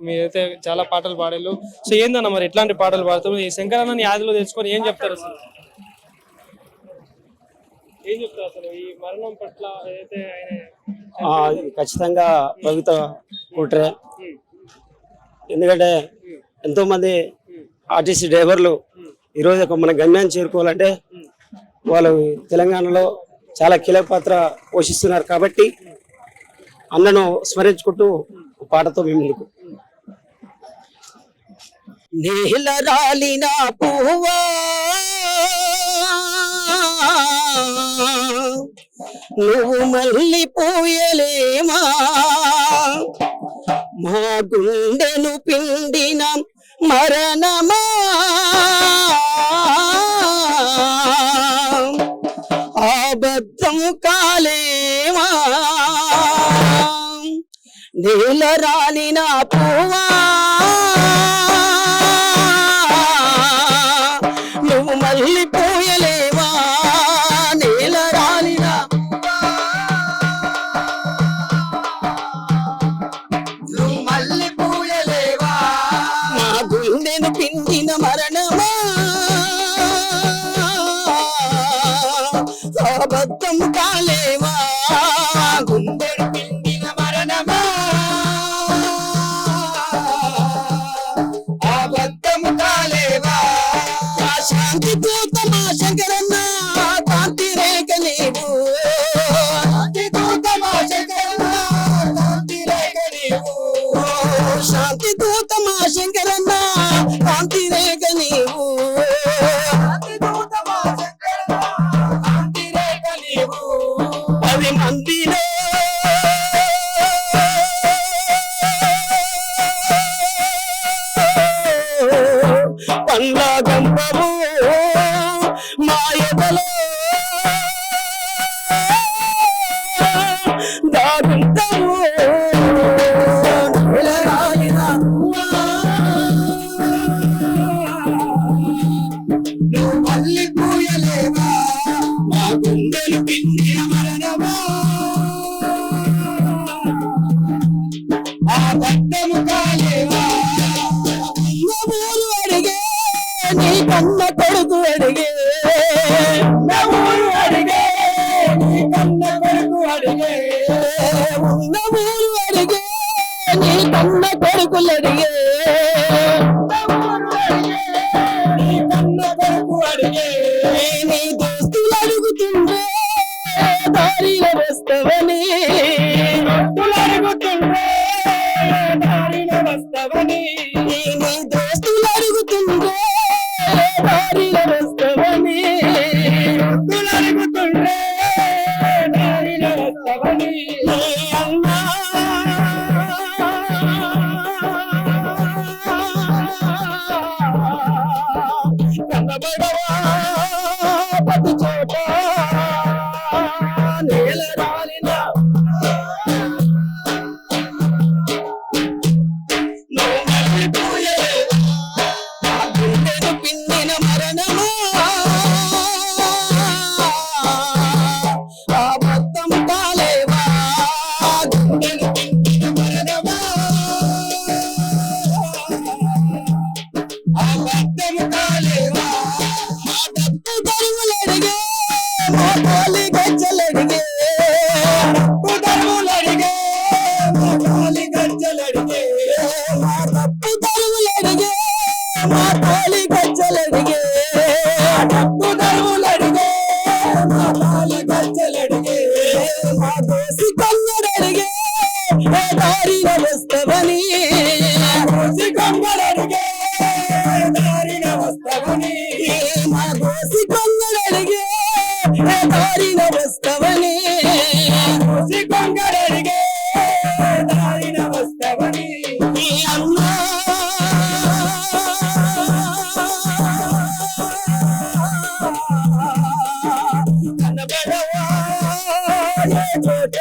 మీరైతే చాలా పాటలు పాడారు. సో ఏందన్న మరి ఎట్లాంటి పాటలు పాడుతారు? ఈ శంకరన్నని యాదిలో తెచ్చుకొని ఏం చెప్తారు అసలు? ఏం చెప్తారు అసలు ఈ మరణం పట్ల? ఏదైతే ఆయన ఖచ్చితంగా ప్రభుత్వ కుట్రే. ఎందుకంటే ఎంతో మంది ఆర్టీసీ డ్రైవర్లు ఈరోజు మన గమ్యాన్ని చేరుకోవాలంటే వాళ్ళు తెలంగాణలో చాలా కీలక పాత్ర పోషిస్తున్నారు. కాబట్టి అన్నను స్మరించుకుంటూ పాటతో మేము ముందుకు. నేల రాలిన పువ్వా నువ్వు మళ్ళీ పోయలేమా, మా గుండెను పిండిన మరణమా, అబద్ధం కాలేమా. నేల రాలిన పువ్వా నువ్వు మళ్ళీ పోయలేవా, నేల రాలిన నువ్వు మళ్ళీ పోయలేవా, మా గుండెను పిండిన మరణమా, అబద్ధం కాలేవా, గుండెను పిండిన మరణమా, అబద్ధం కాలేవా. శాంతి దూత మా శంకరన్న కాంతి రేఖ నీవు, శాంతి దూత మా శంకరన్న కాంతి రేఖ నీవు, శాంతి దూత మా శంకరన్న కాంతి రేఖ నీవు, శాంతి దూత మా శంకరన్న కాంతి రేఖ నీవు. 10 మందిలో పండ్ల గంపము మాయదలో దాగుంటాము, నువ్వు మళ్ళీ పూయలేవా, మా గుండెలు పిండిన మరణమా, అబద్ధము కాలేవా. ఊరు అడిగే నీ కన్న కొడుకు అడిగే, ఊరు అడిగే నీ కన్న కొడుకు అడిగే, ఉన్న ఊరు అడిగే నీ కన్న కొడుకులు అడిగే, ఊరు అడిగే నీ కన్న కొడుకు అడిగే. నీ దోస్తులు అడుగుతుండే దారిలో వస్తావని, దోస్తులు అడుగుతుండే దారిలో వస్తావని, నీ దోస్తులు అడుగుతుండే దారిలో వస్తావని, దోస్తులు అడుగుతుండే దారిలో వస్తావని. అమ్మా కనబడవా ప్రతి చోట నేల రాలిన నువ్వు మళ్ళీ పోయలేవా, గుండెను పిండిన మరణమా, అబద్ధం కాలేవా, గుండెను పిండిన మరణమా, అబద్ధం కాలేవా. మా డబ్బు దరువులు అడిగే, మా తోలి గజ్జలు అడిగే, డబ్బు దరువులు అడిగే, మా తోలి గజ్జలు అడిగే, మా డబ్బు దరువులు అడిగే, మా తోలి గజ్జలు అడిగే, డబ్బు దరువులు అడిగే, మా తోలి గజ్జలు అడిగే, మా దోసి కన్నడు అడిగే దారిలో వస్తావని, దోసి కన్నడు అడిగే దారిలో వస్తావని, మా దోసి కన్నడు అడిగే దారిలో వస్తావని, దోసి కన్నడు అడిగే దారిలో వస్తావని. అమ్మా కనబడవా చోట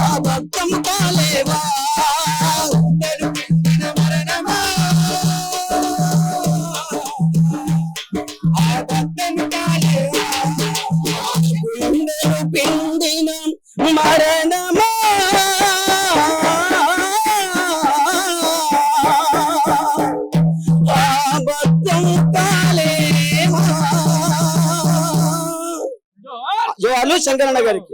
అబద్ధం కాలేవా, జోహార్లు శంకరన్న గారికి.